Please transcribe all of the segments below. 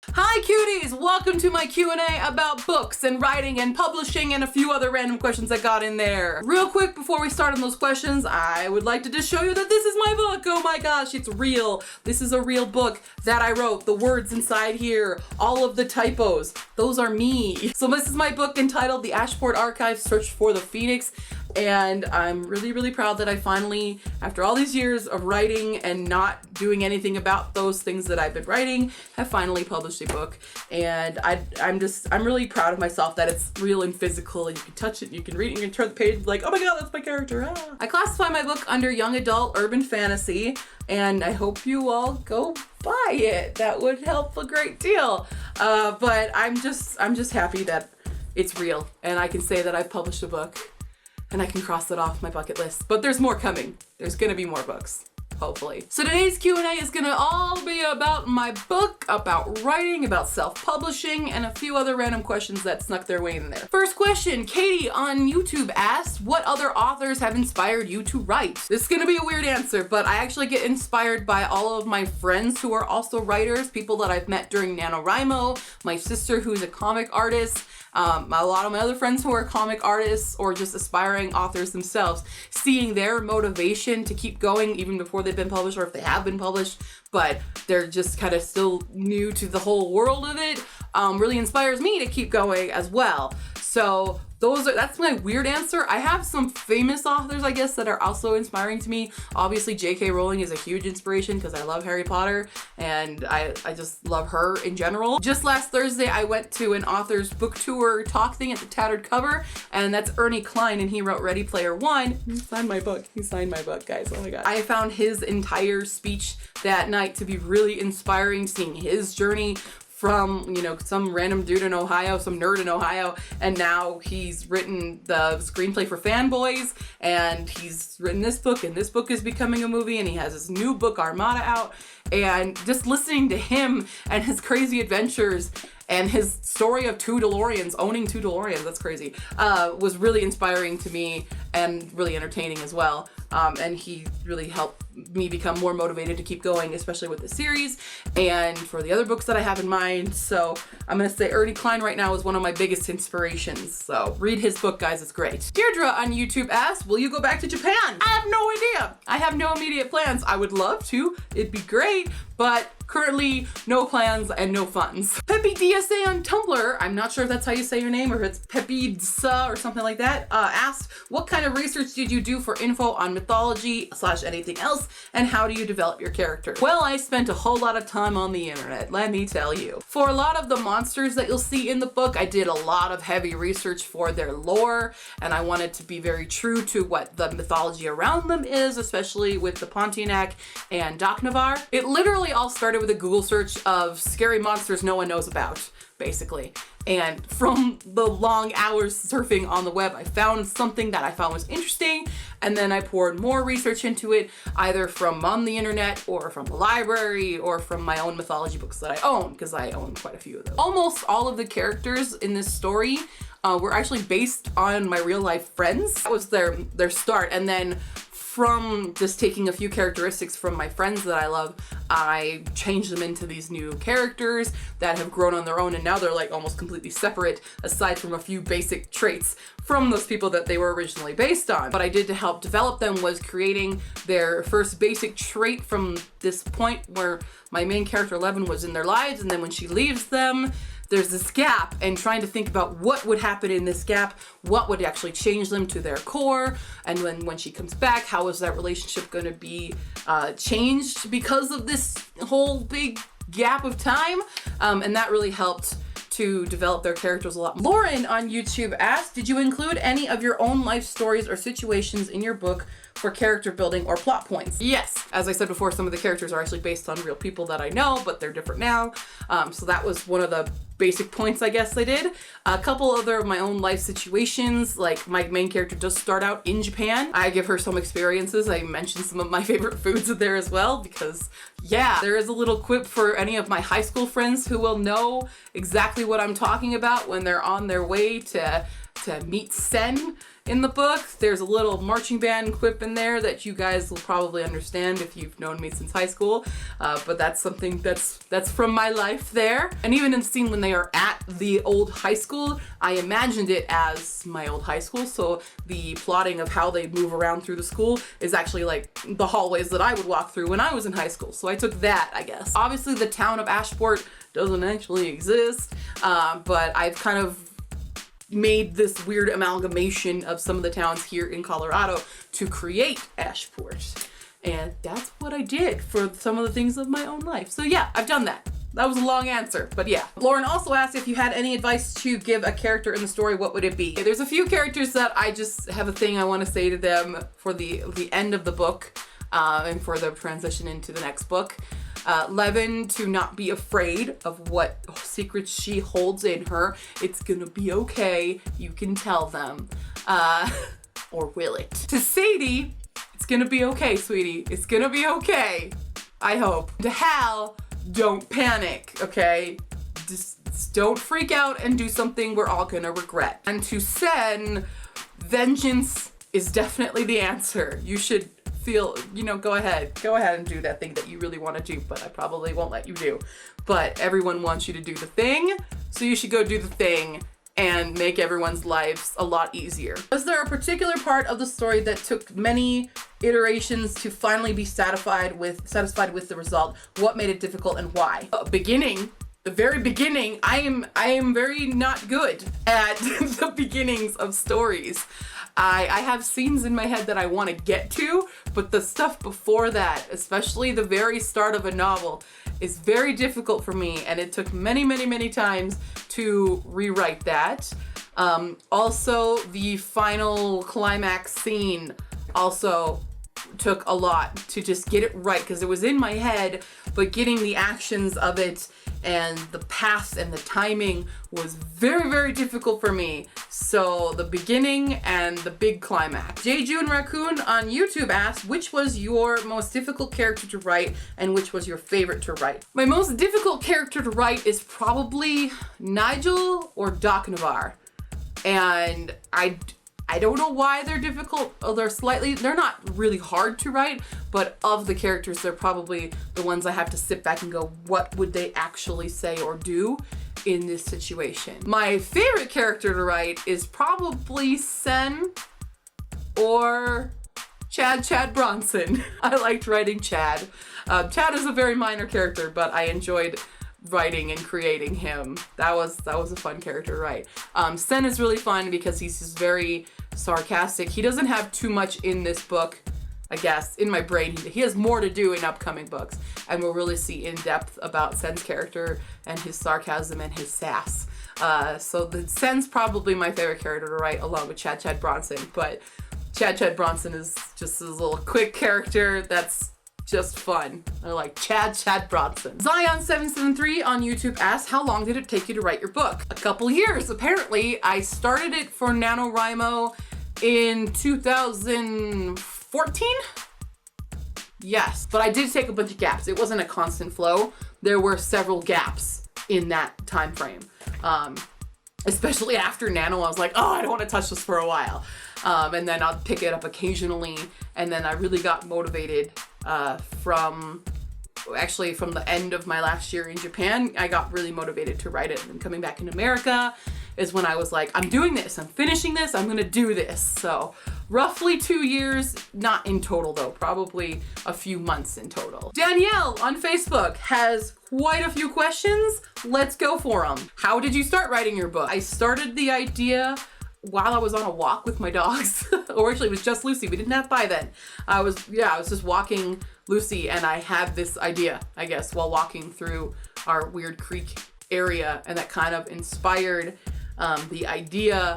Hi cuties! Welcome to my Q&A about books and writing and publishing and a few other random questions I got in there. Real quick before we start on those questions, I would like to just show you that this is my book! Oh my gosh, it's real! This is a real book that I wrote. The words inside here, all of the typos, those are me. So this is my book entitled The Ashport Archives Search for the Phoenix. And I'm really proud that I finally, after all these years of writing and not doing anything about those things that I've been writing, have finally published a book. And I'm really proud of myself that it's real and physical, and you can touch it, you can read it, you can turn the page like, oh my god, that's my character. Ah. I classify my book under young adult urban fantasy, and I hope you all go buy it. That would help a great deal. But I'm just happy that it's real, and I can say that I've published a book. And I can cross it off my bucket list. But there's more coming. There's gonna be more books, hopefully. So today's Q&A is gonna all be about my book, about writing, about self-publishing, and a few other random questions that snuck their way in there. First question, Katie on YouTube asked, what other authors have inspired you to write? This is gonna be a weird answer, but I actually get inspired by all of my friends who are also writers, people that I've met during NaNoWriMo, my sister who's a comic artist, a lot of my other friends who are comic artists or just aspiring authors themselves, seeing their motivation to keep going even before they've been published, or if they have been published, but they're just kind of still new to the whole world of it, really inspires me to keep going as well. So that's my weird answer. I have some famous authors, I guess, that are also inspiring to me. Obviously, J.K. Rowling is a huge inspiration because I love Harry Potter and I just love her in general. Just last Thursday, I went to an author's book tour talk thing at the Tattered Cover, and that's Ernie Klein, and he wrote Ready Player One. He signed my book. He signed my book, guys. Oh my god. I found his entire speech that night to be really inspiring, seeing his journey from, you know, some random dude in Ohio, some nerd in Ohio, and now he's written the screenplay for Fanboys, and he's written this book, and this book is becoming a movie, and he has his new book Armada out, and just listening to him and his crazy adventures and his story of owning two DeLoreans, that's crazy, was really inspiring to me and really entertaining as well. And he really helped me become more motivated to keep going, especially with the series and for the other books that I have in mind. So I'm gonna say Ernie Klein right now is one of my biggest inspirations. So read his book, guys, it's great. Deirdre on YouTube asked, will you go back to Japan? I have no idea. I have no immediate plans. I would love to, it'd be great, but currently no plans and no funds. Peppy DSA on Tumblr, I'm not sure if that's how you say your name or if it's Peppy DSA or something like that, asked, what kind of research did you do for info on mythology / anything else, and how do you develop your character? Well, I spent a whole lot of time on the internet, let me tell you. For a lot of the monsters that you'll see in the book, I did a lot of heavy research for their lore, and I wanted to be very true to what the mythology around them is, especially with the Pontianak and Daknavar. It literally all started with a Google search of scary monsters no one knows about, basically. And from the long hours surfing on the web, I found something that I found was interesting, and then I poured more research into it, either from on the internet or from the library or from my own mythology books that I own, because I own quite a few of those. Almost all of the characters in this story were actually based on my real life friends. That was their start, and then from just taking a few characteristics from my friends that I love, I changed them into these new characters that have grown on their own, and now they're like almost completely separate aside from a few basic traits from those people that they were originally based on. What I did to help develop them was creating their first basic trait from this point where my main character 11 was in their lives, and then when she leaves them, there's this gap, and trying to think about what would happen in this gap, what would actually change them to their core, and when she comes back, how is that relationship going to be changed because of this whole big gap of time, and that really helped to develop their characters a lot. Lauren on YouTube asked, did you include any of your own life stories or situations in your book for character building or plot points? Yes, as I said before, some of the characters are actually based on real people that I know, but they're different now, so that was one of the basic points I guess I did. A couple other of my own life situations, like my main character does start out in Japan. I give her some experiences. I mentioned some of my favorite foods there as well, because yeah, there is a little quip for any of my high school friends who will know exactly what I'm talking about when they're on their way to to meet Sen in the book. There's a little marching band quip in there that you guys will probably understand if you've known me since high school. But that's something that's from my life there. And even in the scene when they are at the old high school, I imagined it as my old high school. So the plotting of how they move around through the school is actually like the hallways that I would walk through when I was in high school. So I took that, I guess. Obviously the town of Ashport doesn't actually exist, but I've kind of made this weird amalgamation of some of the towns here in Colorado to create Ashport. And that's what I did for some of the things of my own life. So yeah, I've done that. That was a long answer, but yeah. Lauren also asked if you had any advice to give a character in the story, what would it be? Okay, there's a few characters that I just have a thing I want to say to them for the end of the book, and for the transition into the next book. Levin, to not be afraid of what secrets she holds in her. It's gonna be okay. You can tell them. Or will it? To Sadie, it's gonna be okay, sweetie. It's gonna be okay. I hope. To Hal, don't panic, okay? Just don't freak out and do something we're all gonna regret. And to Sen, vengeance is definitely the answer. You should feel, go ahead and do that thing that you really want to do, but I probably won't let you do. But everyone wants you to do the thing, so you should go do the thing and make everyone's lives a lot easier. Was there a particular part of the story that took many iterations to finally be satisfied with the result? What made it difficult and why? The very beginning, I am very not good at the beginnings of stories. I have scenes in my head that I want to get to, but the stuff before that, especially the very start of a novel, is very difficult for me, and it took many, many, many times to rewrite that. Also, the final climax scene also took a lot to just get it right, because it was in my head, but getting the actions of it and the paths and the timing was very, very difficult for me. So the beginning and the big climax. J. June Raccoon on YouTube asked, which was your most difficult character to write and which was your favorite to write? My most difficult character to write is probably Nigel or Doc Navarre. And I don't know why they're difficult. They're not really hard to write, but of the characters, they're probably the ones I have to sit back and go, what would they actually say or do in this situation? My favorite character to write is probably Sen or Chad Bronson. I liked writing Chad. Chad is a very minor character, but I enjoyed writing and creating him. That was a fun character to write. Sen is really fun because he's just very sarcastic. He doesn't have too much in this book, I guess. In my brain, he has more to do in upcoming books, and we'll really see in depth about Sen's character and his sarcasm and his sass. So Sen's probably my favorite character to write, along with Chad Bronson. But Chad Bronson is just a little quick character that's just fun. I like Chad Bronson. Zion773 on YouTube asked, how long did it take you to write your book? A couple years, apparently. I started it for NaNoWriMo in 2014? Yes, but I did take a bunch of gaps. It wasn't a constant flow. There were several gaps in that time frame. Especially after Nano, I was like, oh, I don't want to touch this for a while. And then I'll pick it up occasionally. And then I really got motivated from the end of my last year in Japan. I got really motivated to write it. And coming back in America is when I was like, I'm doing this, I'm finishing this, I'm gonna do this. So roughly 2 years, not in total though, probably a few months in total. Danielle on Facebook has quite a few questions. Let's go for them. How did you start writing your book? I started the idea while I was on a walk with my dogs. Or actually it was just Lucy, we didn't have Pi then. I was just walking Lucy and I had this idea, I guess, while walking through our weird creek area, and that kind of inspired the idea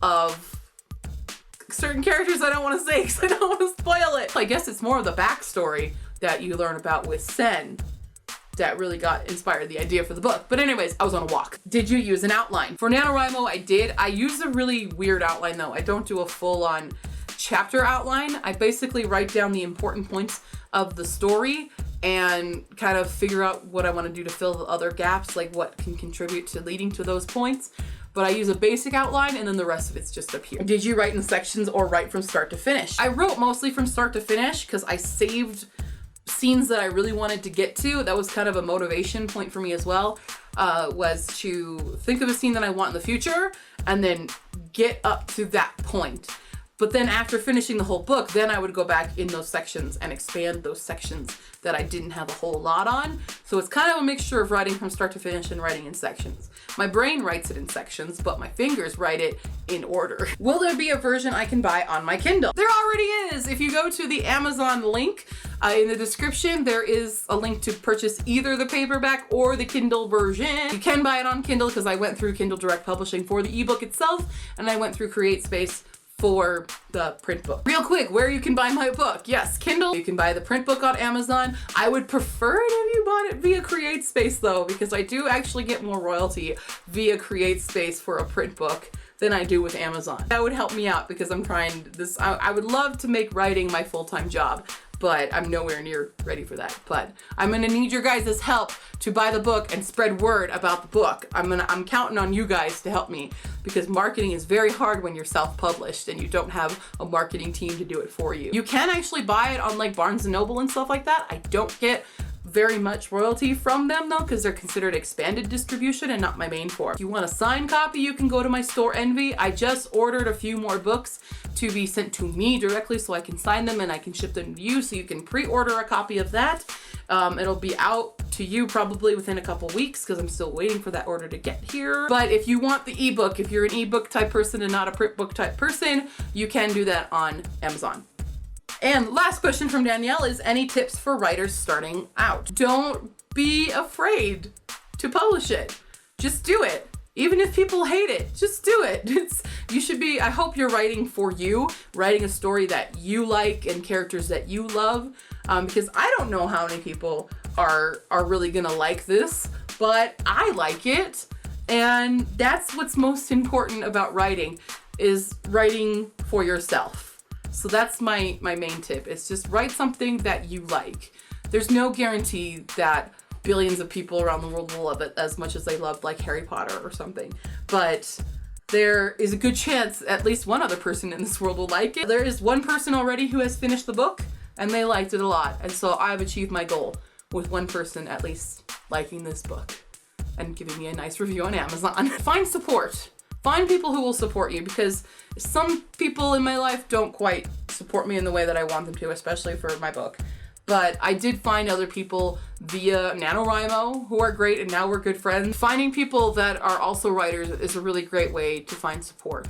of certain characters I don't want to say because I don't want to spoil it. I guess it's more of the backstory that you learn about with Sen that really inspired the idea for the book. But anyways, I was on a walk. Did you use an outline? For NaNoWriMo, I did. I used a really weird outline though. I don't do a full-on chapter outline. I basically write down the important points of the story and kind of figure out what I want to do to fill the other gaps, like what can contribute to leading to those points. but I use a basic outline and then the rest of it's just up here. Did you write in sections or write from start to finish? I wrote mostly from start to finish because I saved scenes that I really wanted to get to. That was kind of a motivation point for me as well, was to think of a scene that I want in the future and then get up to that point. But then after finishing the whole book, then I would go back in those sections and expand those sections that I didn't have a whole lot on. So it's kind of a mixture of writing from start to finish and writing in sections. My brain writes it in sections, but my fingers write it in order. Will there be a version I can buy on my Kindle? There already is. If you go to the Amazon link in the description, there is a link to purchase either the paperback or the Kindle version. You can buy it on Kindle because I went through Kindle Direct Publishing for the ebook itself, and I went through CreateSpace for the print book. Real quick, where you can buy my book. Yes, Kindle. You can buy the print book on Amazon. I would prefer it if you bought it via CreateSpace though, because I do actually get more royalty via CreateSpace for a print book than I do with Amazon. That would help me out because I'm trying this. I would love to make writing my full-time job, but I'm nowhere near ready for that. But I'm gonna need your guys' help to buy the book and spread word about the book. I'm counting on you guys to help me because marketing is very hard when you're self-published and you don't have a marketing team to do it for you. You can actually buy it on like Barnes & Noble and stuff like that. I don't get very much royalty from them though because they're considered expanded distribution and not my main form. If you want a signed copy, you can go to my store Envy. I just ordered a few more books to be sent to me directly so I can sign them and I can ship them to you, so you can pre-order a copy of that. It'll be out to you probably within a couple weeks because I'm still waiting for that order to get here. But if you want the ebook, if you're an ebook type person and not a print book type person, you can do that on Amazon. And last question from Danielle is, any tips for writers starting out? Don't be afraid to publish it. Just do it. Even if people hate it, just do it. You should be, I hope you're writing for you, writing a story that you like and characters that you love, because I don't know how many people are really gonna like this, but I like it. And that's what's most important about writing, is writing for yourself. So that's my main tip. It's just write something that you like. There's no guarantee that billions of people around the world will love it as much as they loved like Harry Potter or something. But there is a good chance at least one other person in this world will like it. There is one person already who has finished the book and they liked it a lot. And so I've achieved my goal with one person at least liking this book and giving me a nice review on Amazon. Find support. Find people who will support you, because some people in my life don't quite support me in the way that I want them to, especially for my book. But I did find other people via NaNoWriMo who are great, and now we're good friends. Finding people that are also writers is a really great way to find support.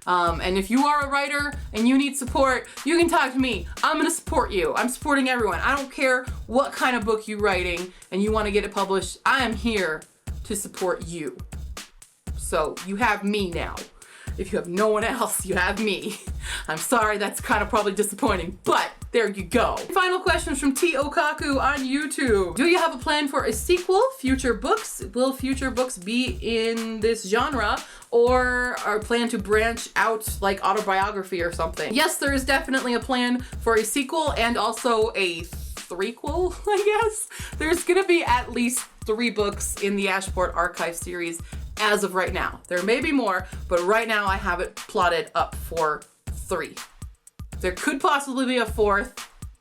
And if you are a writer and you need support, you can talk to me. I'm gonna support you. I'm supporting everyone. I don't care what kind of book you're writing and you wanna get it published. I am here to support you. So you have me now. If you have no one else, you have me. I'm sorry, that's kind of probably disappointing, but there you go. Final questions from T. Okaku on YouTube. Do you have a plan for a sequel, future books? Will future books be in this genre, or are plan to branch out like autobiography or something? Yes, there is definitely a plan for a sequel and also a threequel, I guess. There's gonna be at least 3 books in the Ashport Archive series as of right now. There may be more, but right now I have it plotted up for 3. There could possibly be a 4th,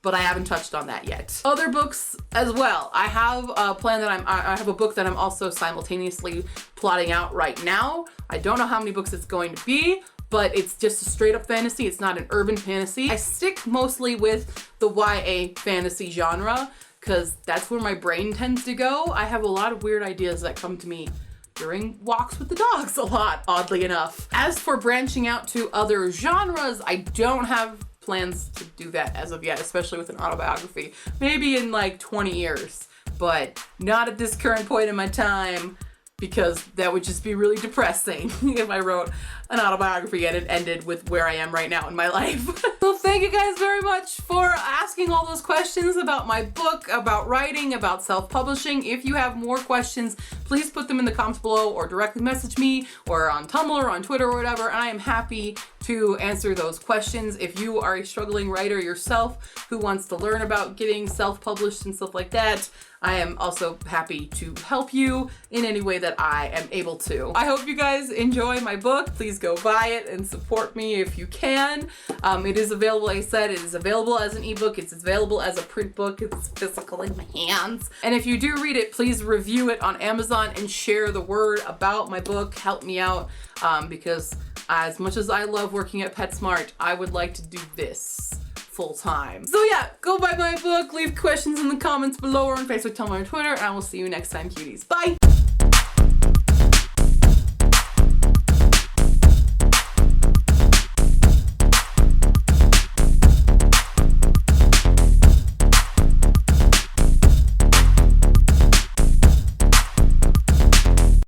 but I haven't touched on that yet. Other books as well. I have a plan that I have a book that I'm also simultaneously plotting out right now. I don't know how many books it's going to be, but it's just a straight up fantasy. It's not an urban fantasy. I stick mostly with the YA fantasy genre because that's where my brain tends to go. I have a lot of weird ideas that come to me during walks with the dogs a lot, oddly enough. As for branching out to other genres, I don't have plans to do that as of yet, especially with an autobiography. Maybe in like 20 years, but not at this current point in my time, because that would just be really depressing if I wrote an autobiography and it ended with where I am right now in my life. So thank you guys very much for asking all those questions about my book, about writing, about self-publishing. If you have more questions, please put them in the comments below or directly message me or on Tumblr or on Twitter or whatever, and I am happy to answer those questions. If you are a struggling writer yourself who wants to learn about getting self-published and stuff like that, I am also happy to help you in any way that I am able to. I hope you guys enjoy my book. Please go buy it and support me if you can. It is available, like I said, it is available as an ebook. It's available as a print book. It's physical in my hands. And if you do read it, please review it on Amazon and share the word about my book. Help me out because as much as I love working at PetSmart, I would like to do this full time. So yeah, go buy my book, leave questions in the comments below or on Facebook, Tumblr, and Twitter, and I will see you next time, cuties. Bye!